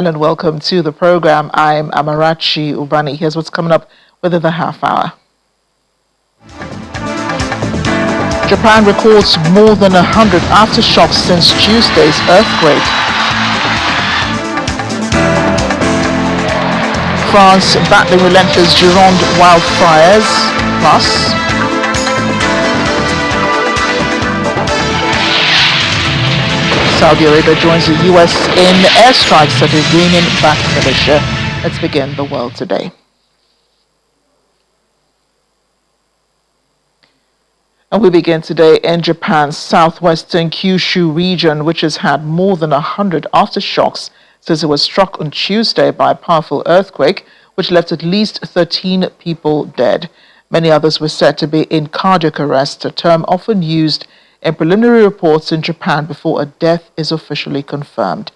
Hello and welcome to the program. I'm Amarachi Ubani. Here's what's coming up within the half hour. Japan records more than 100 aftershocks since Tuesday's earthquake. France battling relentless Gironde wildfires. Plus, Saudi Arabia joins the US in airstrikes that is bringing back militia. Let's begin the world today. And we begin today in Japan's southwestern Kyushu region, which has had more than 100 aftershocks since it was struck on Tuesday by a powerful earthquake, which left at least 13 people dead. Many others were said to be in cardiac arrest, a term often used in preliminary reports in Japan before a death is officially confirmed.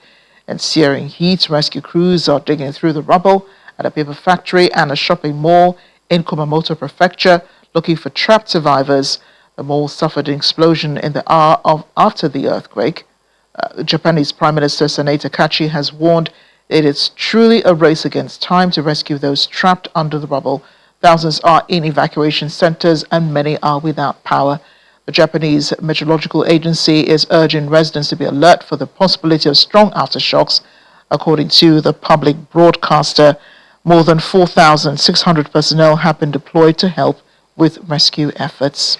In searing heat, rescue crews are digging through the rubble at a paper factory and a shopping mall in Kumamoto Prefecture looking for trapped survivors. The mall suffered an explosion in the hour after the earthquake. Japanese Prime Minister Sanae Takachi has warned it is truly a race against time to rescue those trapped under the rubble. Thousands are in evacuation centers and many are without power. The Japanese Meteorological Agency is urging residents to be alert for the possibility of strong aftershocks. According to the public broadcaster, more than 4,600 personnel have been deployed to help with rescue efforts.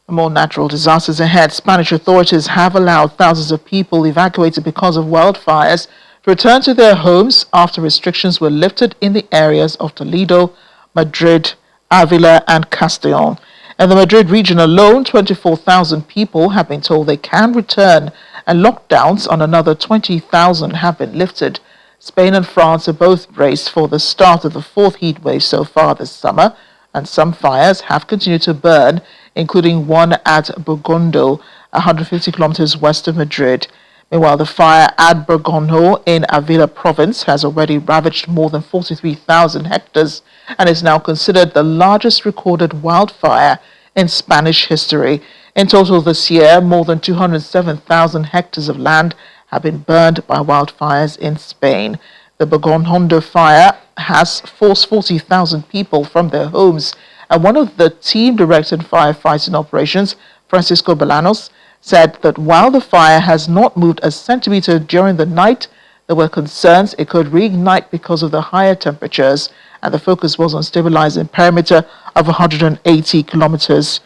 More natural disasters ahead. Spanish authorities have allowed thousands of people evacuated because of wildfires to return to their homes after restrictions were lifted in the areas of Toledo, Madrid, Avila, and Castellón. In the Madrid region alone, 24,000 people have been told they can return, and lockdowns on another 20,000 have been lifted. Spain and France are both braced for the start of the fourth heat wave so far this summer, and some fires have continued to burn, including one at Burgondo, 150 kilometers west of Madrid. Meanwhile, the fire at Burgondo in Avila province has already ravaged more than 43,000 hectares and is now considered the largest recorded wildfire in Spanish history. In total this year, more than 207,000 hectares of land have been burned by wildfires in Spain. The Burgondo fire has forced 40,000 people from their homes, and one of the team-directed firefighting operations, Francisco Bolanos, said that while the fire has not moved a centimeter during the night, there were concerns it could reignite because of the higher temperatures, and the focus was on stabilizing perimeter of 180 kilometers.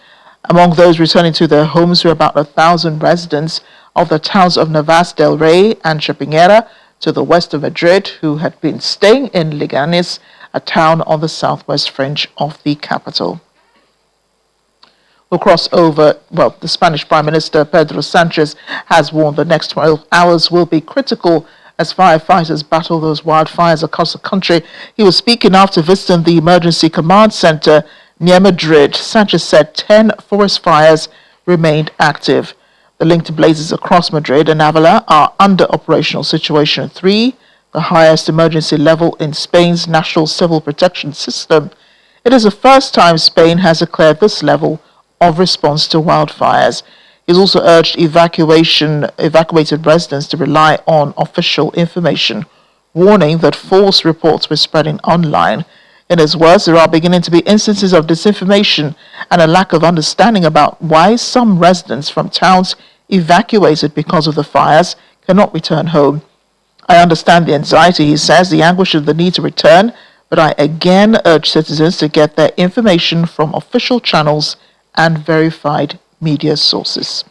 Among those returning to their homes were about 1,000 residents of the towns of Navas del Rey and Chapinera to the west of Madrid, who had been staying in Leganés, a town on the southwest fringe of the capital. We'll cross over, the Spanish Prime Minister Pedro Sanchez has warned the next 12 hours will be critical as firefighters battle those wildfires across the country. He was speaking after visiting the Emergency Command Center near Madrid. Sanchez said 10 forest fires remained active. The linked blazes across Madrid and Avila are under operational situation 3, the highest emergency level in Spain's national civil protection system. It is the first time Spain has declared this level of response to wildfires. He's also urged evacuated residents to rely on official information, warning that false reports were spreading online. In his words, there are beginning to be instances of disinformation and a lack of understanding about why some residents from towns evacuated because of the fires cannot return home. I understand the anxiety, he says, the anguish of the need to return, but I again urge citizens to get their information from official channels and verified media sources.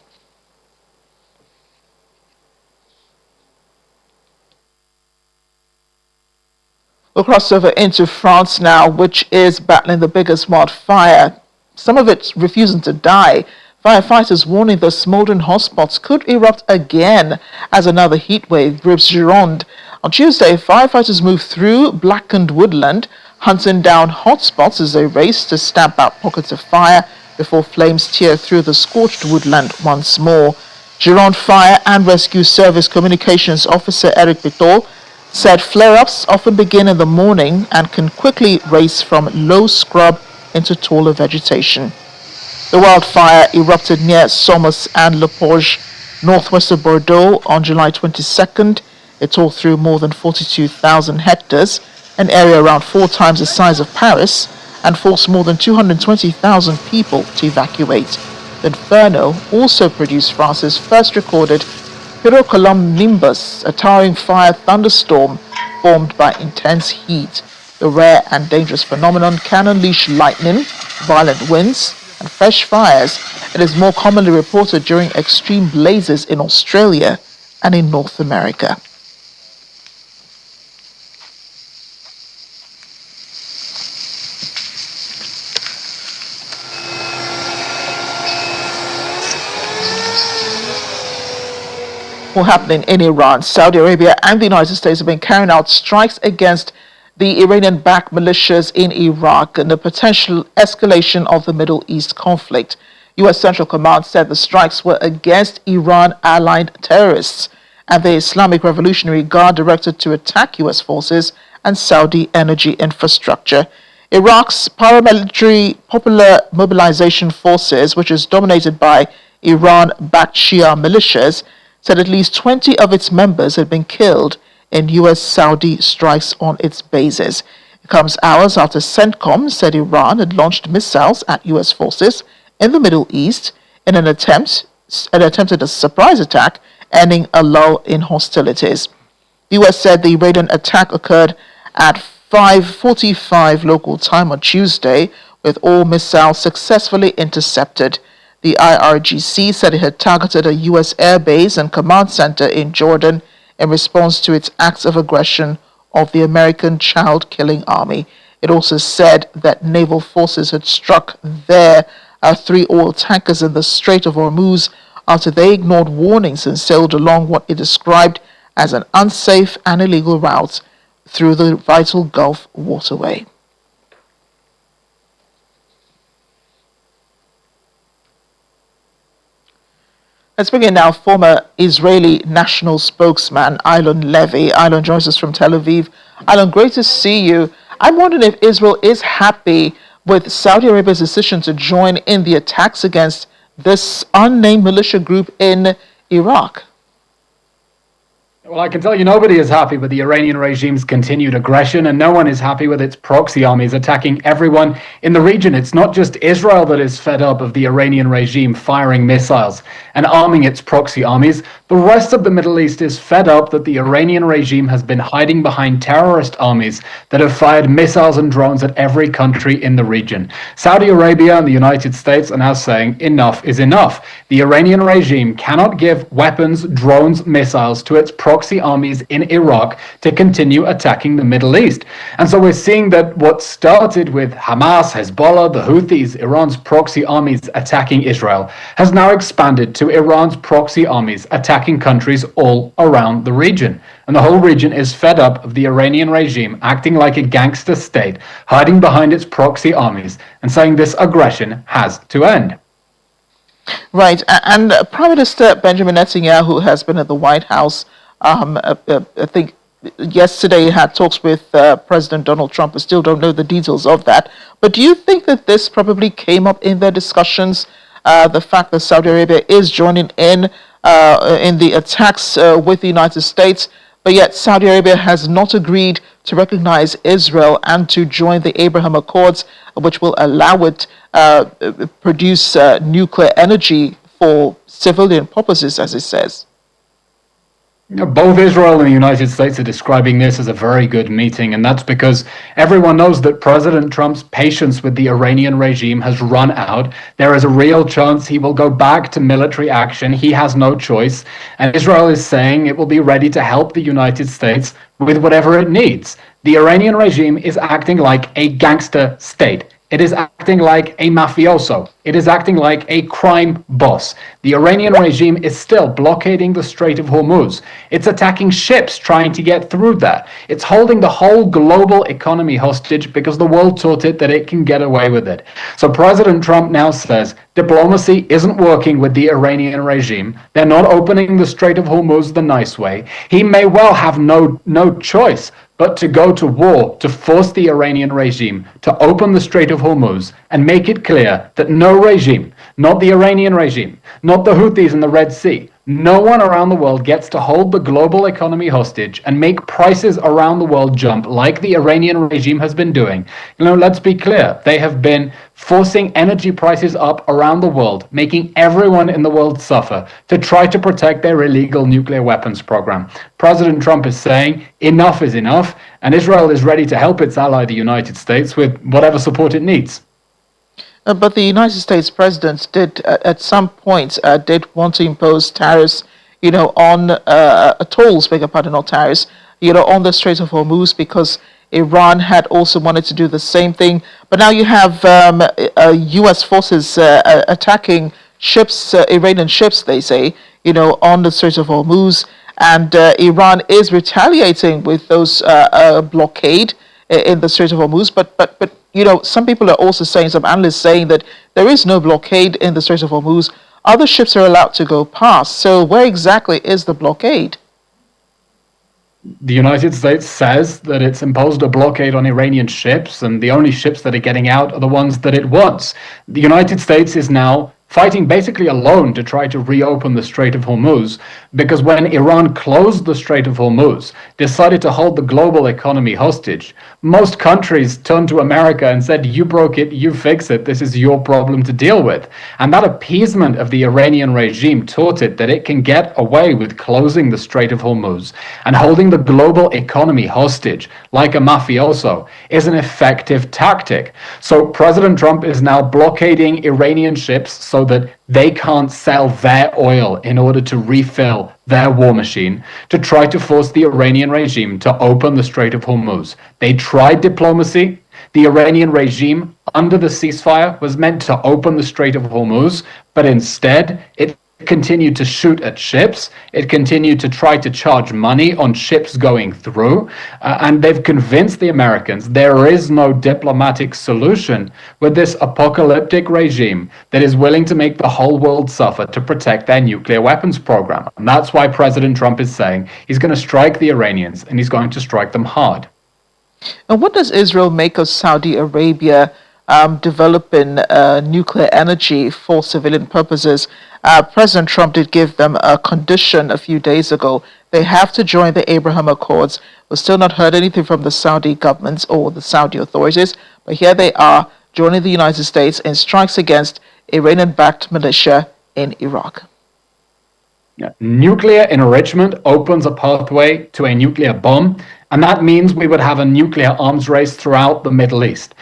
We'll cross over into France now, which is battling the biggest wildfire, some of it refusing to die. Firefighters warning the smoldering hotspots could erupt again as another heat wave grips Gironde. On Tuesday, firefighters moved through blackened woodland, hunting down hotspots as they raced to stamp out pockets of fire before flames tear through the scorched woodland once more. Gironde Fire and Rescue Service Communications Officer Eric Pitol said flare-ups often begin in the morning and can quickly race from low scrub into taller vegetation. The wildfire erupted near Sommes and Le Porge, northwest of Bordeaux, on July 22nd. It tore through more than 42,000 hectares, an area around 4 times the size of Paris, and forced more than 220,000 people to evacuate. The inferno also produced France's first recorded pyrocumulonimbus, a towering fire thunderstorm formed by intense heat. The rare and dangerous phenomenon can unleash lightning, violent winds, and fresh fires. It is more commonly reported during extreme blazes in Australia and in North America. What happening in Iran, Saudi Arabia, and the United States have been carrying out strikes against the Iranian-backed militias in Iraq and the potential escalation of the Middle East conflict. U.S. Central Command said the strikes were against Iran-allied terrorists and the Islamic Revolutionary Guard directed to attack U.S. forces and Saudi energy infrastructure. Iraq's paramilitary Popular Mobilization Forces, which is dominated by Iran-backed Shia militias, said at least 20 of its members had been killed in U.S.-Saudi strikes on its bases. It comes hours after CENTCOM said Iran had launched missiles at U.S. forces in the Middle East in an attempted a surprise attack, ending a lull in hostilities. The U.S. said the Iranian attack occurred at 5:45 local time on Tuesday, with all missiles successfully intercepted. The IRGC said it had targeted a U.S. airbase and command center in Jordan in response to its acts of aggression of the American child-killing army. It also said that naval forces had struck their 3 oil tankers in the Strait of Hormuz after they ignored warnings and sailed along what it described as an unsafe and illegal route through the vital Gulf waterway. Let's bring in now former Israeli national spokesman Ilon Levy. Ilon joins us from Tel Aviv. Ilon, great to see you. I'm wondering if Israel is happy with Saudi Arabia's decision to join in the attacks against this unnamed militia group in Iraq. Well, I can tell you nobody is happy with the Iranian regime's continued aggression, and no one is happy with its proxy armies attacking everyone in the region. It's not just Israel that is fed up of the Iranian regime firing missiles and arming its proxy armies. The rest of the Middle East is fed up that the Iranian regime has been hiding behind terrorist armies that have fired missiles and drones at every country in the region. Saudi Arabia and the United States are now saying enough is enough. The Iranian regime cannot give weapons, drones, missiles to its proxy armies in Iraq to continue attacking the Middle East. And so we're seeing that what started with Hamas, Hezbollah, the Houthis, Iran's proxy armies attacking Israel, has now expanded to Iran's proxy armies attacking countries all around the region. And the whole region is fed up of the Iranian regime acting like a gangster state, hiding behind its proxy armies and saying this aggression has to end. Right, and Prime Minister Benjamin Netanyahu has been at the White House. I think yesterday he had talks with President Donald Trump. I still don't know the details of that. But do you think that this probably came up in their discussions, the fact that Saudi Arabia is joining in the attacks with the United States, but yet Saudi Arabia has not agreed to recognize Israel and to join the Abraham Accords, which will allow it produce nuclear energy for civilian purposes, as it says? Both Israel and the United States are describing this as a very good meeting, and that's because everyone knows that President Trump's patience with the Iranian regime has run out. There is a real chance he will go back to military action. He has no choice, and Israel is saying it will be ready to help the United States with whatever it needs. The Iranian regime is acting like a gangster state. It is acting like a mafioso. It is acting like a crime boss. The Iranian regime is still blockading the Strait of Hormuz. It's attacking ships trying to get through there. It's holding the whole global economy hostage because the world taught it that it can get away with it. So President Trump now says diplomacy isn't working with the Iranian regime. They're not opening the Strait of Hormuz the nice way. He may well have no choice but to go to war to force the Iranian regime to open the Strait of Hormuz and make it clear that no regime, not the Iranian regime, not the Houthis in the Red Sea. No one around the world gets to hold the global economy hostage and make prices around the world jump like the Iranian regime has been doing. Let's be clear. They have been forcing energy prices up around the world, making everyone in the world suffer to try to protect their illegal nuclear weapons program. President Trump is saying enough is enough, and Israel is ready to help its ally, the United States, with whatever support it needs. But the United States president did, at some point, did want to impose tariffs, on tolls, beg your pardon, not tariffs, on the Strait of Hormuz, because Iran had also wanted to do the same thing. But now you have U.S. forces attacking ships, Iranian ships, they say, on the Strait of Hormuz, and Iran is retaliating with those blockade in the Strait of Hormuz. But some people are also saying, some analysts saying that there is no blockade in the Strait of Hormuz. Other ships are allowed to go past. So where exactly is the blockade? The United States says that it's imposed a blockade on Iranian ships, and the only ships that are getting out are the ones that it wants. The United States is now fighting basically alone to try to reopen the Strait of Hormuz, because when Iran closed the Strait of Hormuz, decided to hold the global economy hostage, most countries turned to America and said, you broke it, you fix it, this is your problem to deal with. And that appeasement of the Iranian regime taught it that it can get away with closing the Strait of Hormuz, and holding the global economy hostage like a mafioso is an effective tactic. So President Trump is now blockading Iranian ships so that they can't sell their oil in order to refill their war machine, to try to force the Iranian regime to open the Strait of Hormuz. They tried diplomacy. The Iranian regime, under the ceasefire, was meant to open the Strait of Hormuz, but instead it continued to shoot at ships. It continued to try to charge money on ships going through. And they've convinced the Americans there is no diplomatic solution with this apocalyptic regime that is willing to make the whole world suffer to protect their nuclear weapons program. And that's why President Trump is saying he's going to strike the Iranians, and he's going to strike them hard. And what does Israel make of Saudi Arabia developing nuclear energy for civilian purposes? President Trump did give them a condition a few days ago. They have to join the Abraham Accords. We've still not heard anything from the Saudi government or the Saudi authorities, but here they are joining the United States in strikes against Iranian-backed militia in Iraq. Yeah. Nuclear enrichment opens a pathway to a nuclear bomb, and that means we would have a nuclear arms race throughout the Middle East.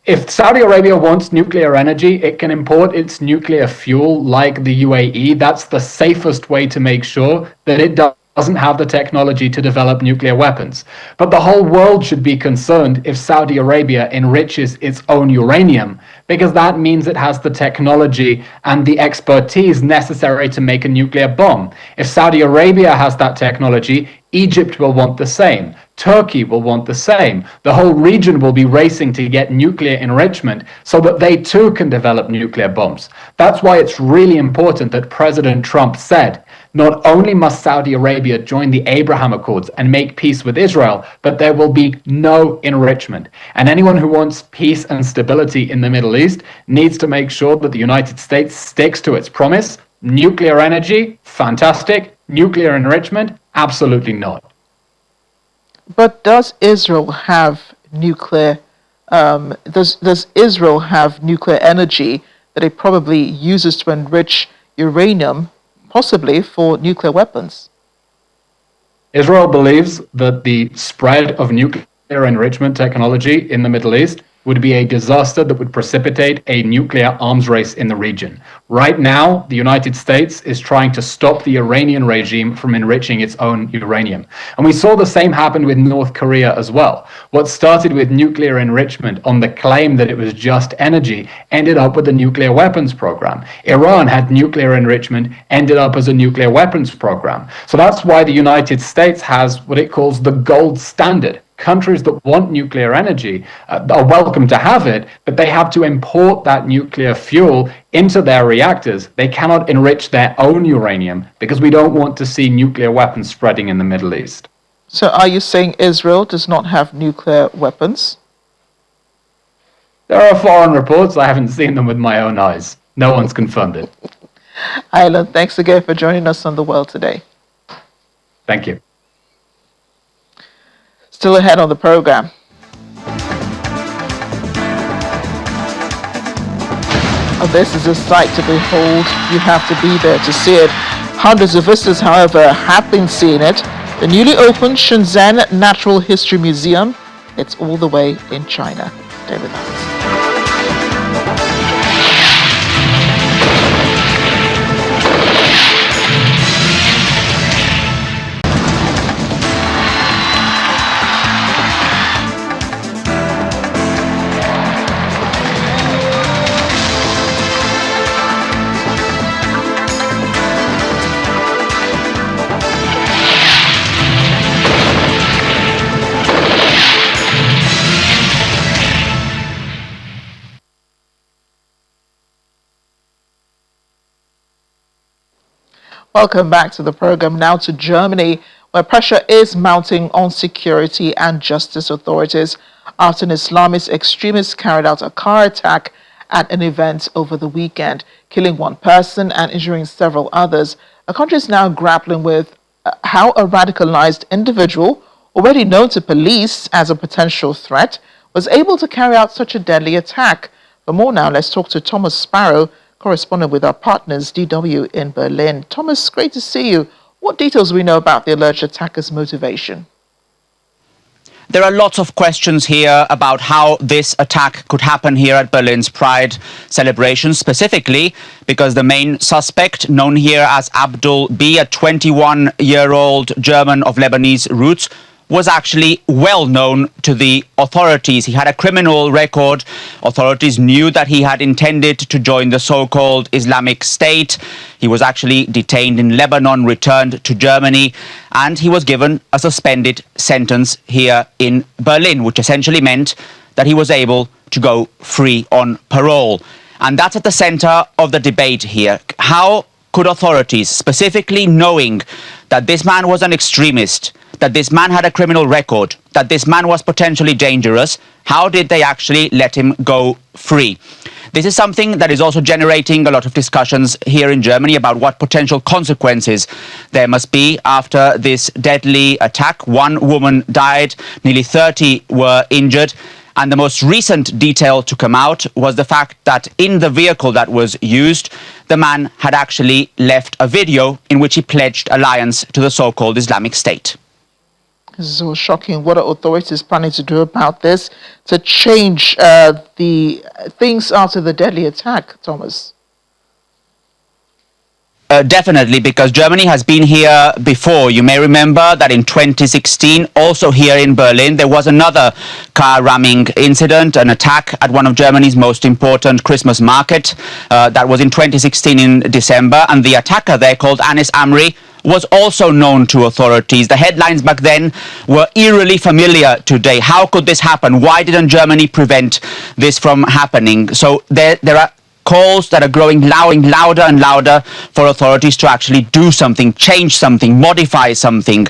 If Saudi Arabia wants nuclear energy, it can import its nuclear fuel like the UAE. That's the safest way to make sure that it doesn't have the technology to develop nuclear weapons. But the whole world should be concerned if Saudi Arabia enriches its own uranium, because that means it has the technology and the expertise necessary to make a nuclear bomb. If Saudi Arabia has that technology, Egypt will want the same. Turkey will want the same. The whole region will be racing to get nuclear enrichment so that they too can develop nuclear bombs. That's why it's really important that President Trump said, not only must Saudi Arabia join the Abraham Accords and make peace with Israel, but there will be no enrichment. And anyone who wants peace and stability in the Middle East needs to make sure that the United States sticks to its promise. Nuclear energy, fantastic. Nuclear enrichment, absolutely not. But does Israel have nuclear? Does Israel have nuclear energy that it probably uses to enrich uranium, possibly for nuclear weapons? Israel believes that the spread of nuclear enrichment technology in the Middle East would be a disaster that would precipitate a nuclear arms race in the region. Right now, the United States is trying to stop the Iranian regime from enriching its own uranium. And we saw the same happen with North Korea as well. What started with nuclear enrichment on the claim that it was just energy ended up with a nuclear weapons program. Iran had nuclear enrichment, ended up as a nuclear weapons program. So that's why the United States has what it calls the gold standard. Countries that want nuclear energy are welcome to have it, but they have to import that nuclear fuel into their reactors. They cannot enrich their own uranium because we don't want to see nuclear weapons spreading in the Middle East. So are you saying Israel does not have nuclear weapons? There are foreign reports. I haven't seen them with my own eyes. No one's confirmed it. Alan, thanks again for joining us on The World Today. Thank you. Still ahead on the program. Oh, this is a sight to behold. You have to be there to see it. Hundreds of visitors, however, have been seeing it. The newly opened Shenzhen Natural History Museum. It's all the way in China. Stay with us. Welcome back to the program. Now to Germany, where pressure is mounting on security and justice authorities after an Islamist extremist carried out a car attack at an event over the weekend, killing one person and injuring several others. The country is now grappling with how a radicalized individual, already known to police as a potential threat, was able to carry out such a deadly attack. For more now, let's talk to Thomas Sparrow, correspondent with our partners DW in Berlin. Thomas, great to see you. What details do we know about the alleged attacker's motivation? There are lots of questions here about how this attack could happen here at Berlin's Pride celebration, specifically because the main suspect, known here as Abdul B, a 21-year-old German of Lebanese roots, was actually well known to the authorities. He had a criminal record. Authorities knew that he had intended to join the so-called Islamic State. He was actually detained in Lebanon, returned to Germany, and he was given a suspended sentence here in Berlin, which essentially meant that he was able to go free on parole. And that's at the center of the debate here. How could authorities, specifically knowing that this man was an extremist, that this man had a criminal record, that this man was potentially dangerous, how did they actually let him go free? This is something that is also generating a lot of discussions here in Germany about what potential consequences there must be after this deadly attack. One woman died, nearly 30 were injured. And the most recent detail to come out was the fact that in the vehicle that was used, the man had actually left a video in which he pledged alliance to the so-called Islamic State. So shocking. What are authorities planning to do about this to change the things after the deadly attack, Thomas? Definitely, because Germany has been here before. You may remember that in 2016, also here in Berlin, there was another car ramming incident, an attack at one of Germany's most important Christmas market. That was in 2016 in December, and the attacker there, called Anis Amri, was also known to authorities. The headlines back then were eerily familiar today. How could this happen? Why didn't Germany prevent this from happening? So there are calls that are growing louder and louder for authorities to actually do something, change something, modify something.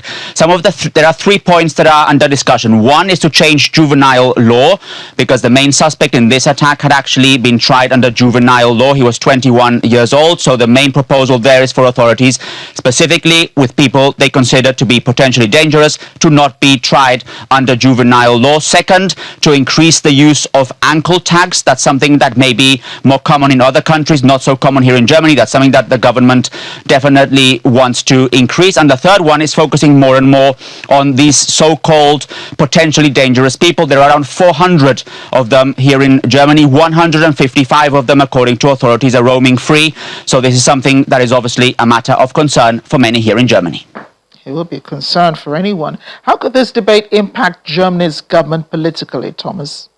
There are 3 points that are under discussion. One is to change juvenile law, because the main suspect in this attack had actually been tried under juvenile law. He was 21 years old. So the main proposal there is for authorities, specifically with people they consider to be potentially dangerous, to not be tried under juvenile law. Second, to increase the use of ankle tags. That's something that may be more common in other countries, not so common here in Germany. That's something that the government definitely wants to increase. And the third one is focusing more and more on these so-called potentially dangerous people. There are around 400 of them here in Germany. 155 of them, according to authorities, are roaming free. So this is something that is obviously a matter of concern for many here in Germany. It will be a concern for anyone. How could this debate impact Germany's government politically, Thomas?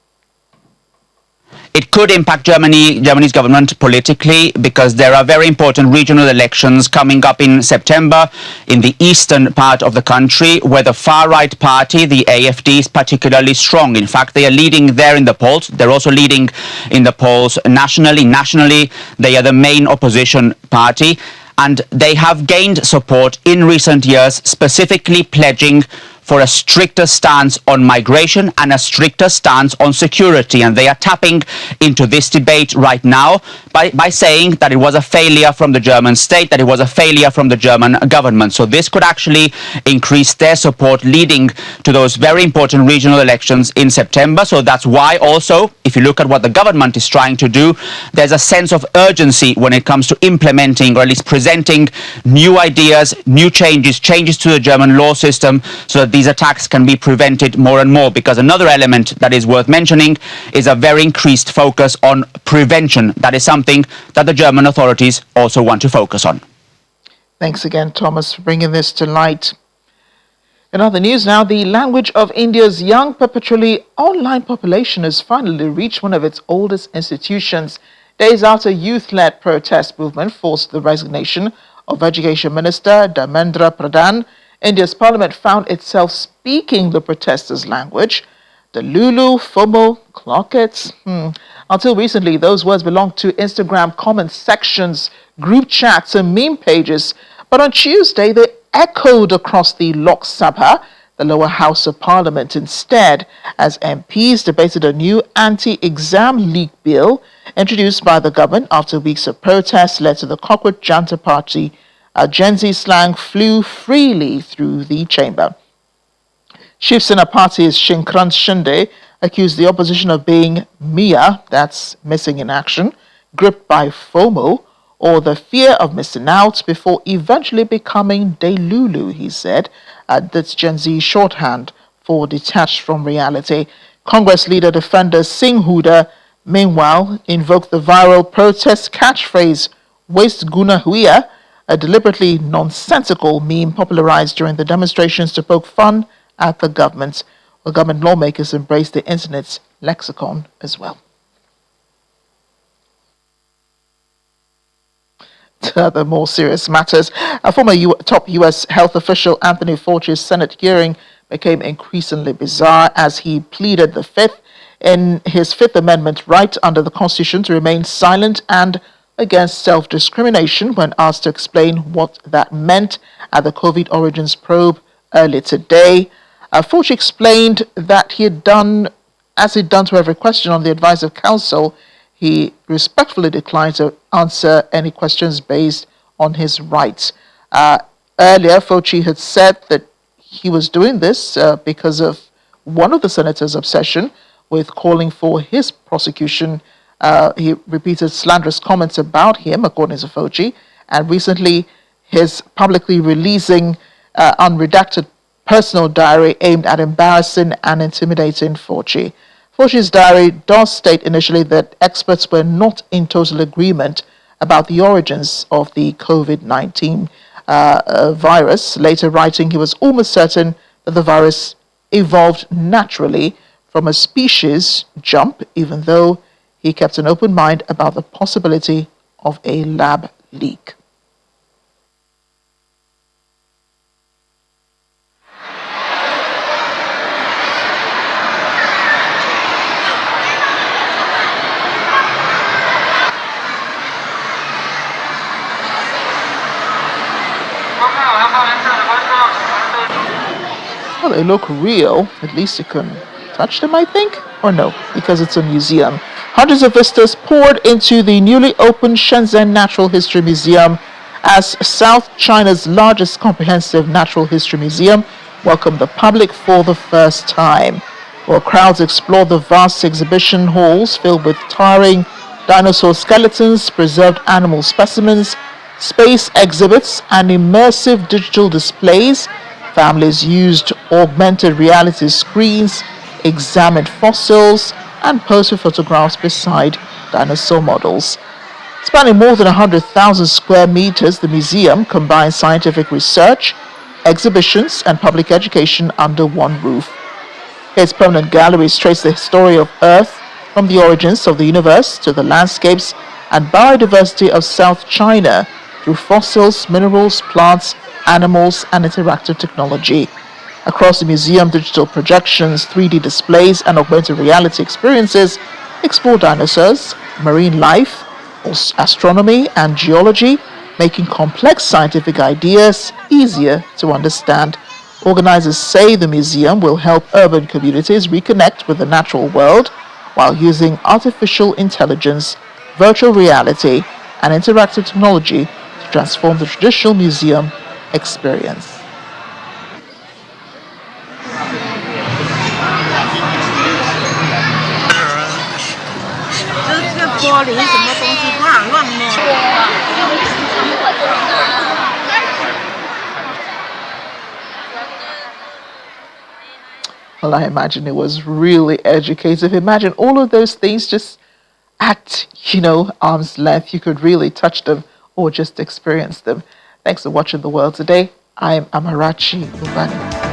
It could impact Germany's government politically, because there are very important regional elections coming up in September in the eastern part of the country, where the far-right party, the AfD, is particularly strong. In fact, they are leading there in the polls. They're also leading in the polls nationally. Nationally, they are the main opposition party, and they have gained support in recent years, specifically pledging for a stricter stance on migration and a stricter stance on security. And they are tapping into this debate right now by saying that it was a failure from the German state, that it was a failure from the German government. So this could actually increase their support leading to those very important regional elections in September. So that's why also, if you look at what the government is trying to do, there's a sense of urgency when it comes to implementing, or at least presenting, new ideas, new changes to the German law system so that these attacks can be prevented more and more. Because another element that is worth mentioning is a very increased focus on prevention. That is something that the German authorities also want to focus on. Thanks again, Thomas, for bringing this to light. In other news now, the language of India's young, perpetually online population has finally reached one of its oldest institutions, days after youth-led protest movement forced the resignation of Education Minister Dharmendra Pradhan. India's parliament found itself speaking the protesters' language. The Lulu, Fomo, clock it. Until recently, those words belonged to Instagram comment sections, group chats, and meme pages. But on Tuesday, they echoed across the Lok Sabha, the lower house of parliament, instead, as MPs debated a new anti-exam leak bill introduced by the government after weeks of protests led to the Cockroach Janta Party. Gen Z slang flew freely through the chamber. Shiv Sena Party's Shinkrant Shinde accused the opposition of being Mia, that's missing in action, gripped by FOMO, or the fear of missing out, before eventually becoming Delulu, he said. That's Gen Z shorthand for detached from reality. Congress leader defender Singh Huda, meanwhile, invoked the viral protest catchphrase, Waste Guna Huia, a deliberately nonsensical meme popularized during the demonstrations to poke fun at the government. Well, government lawmakers embraced the internet's lexicon as well. To other more serious matters, a former top U.S. health official, Anthony Fauci's Senate hearing became increasingly bizarre as he pleaded his Fifth Amendment right under the Constitution to remain silent and against self-discrimination when asked to explain what that meant at the COVID origins probe earlier today. Fauci explained that he had done, as he'd done to every question on the advice of counsel, he respectfully declined to answer any questions based on his rights. Earlier, Fauci had said that he was doing this because of one of the senator's obsession with calling for his prosecution. He repeated slanderous comments about him, according to Fauci, and recently his publicly releasing unredacted personal diary aimed at embarrassing and intimidating Fauci. Fauci's diary does state initially that experts were not in total agreement about the origins of the COVID-19 virus, later writing he was almost certain that the virus evolved naturally from a species jump, even though he kept an open mind about the possibility of a lab leak. Well, they look real. At least you can touch them, I think. Or no, because it's a museum. Hundreds of visitors poured into the newly opened Shenzhen Natural History Museum as South China's largest comprehensive natural history museum welcomed the public for the first time. While crowds explored the vast exhibition halls filled with towering dinosaur skeletons, preserved animal specimens, space exhibits, and immersive digital displays, families used augmented reality screens, examined fossils, and posted photographs beside dinosaur models. Spanning more than 100,000 square meters, the museum combines scientific research, exhibitions, and public education under one roof. Its permanent galleries trace the story of Earth from the origins of the universe to the landscapes and biodiversity of South China through fossils, minerals, plants, animals, and interactive technology. Across the museum, digital projections, 3D displays, and augmented reality experiences explore dinosaurs, marine life, astronomy, and geology, making complex scientific ideas easier to understand. Organizers say the museum will help urban communities reconnect with the natural world while using artificial intelligence, virtual reality, and interactive technology to transform the traditional museum experience. Well, I imagine it was really educative. Imagine all of those things just at, arm's length. You could really touch them or just experience them. Thanks for watching The World Today. I'm Amarachi Ubani.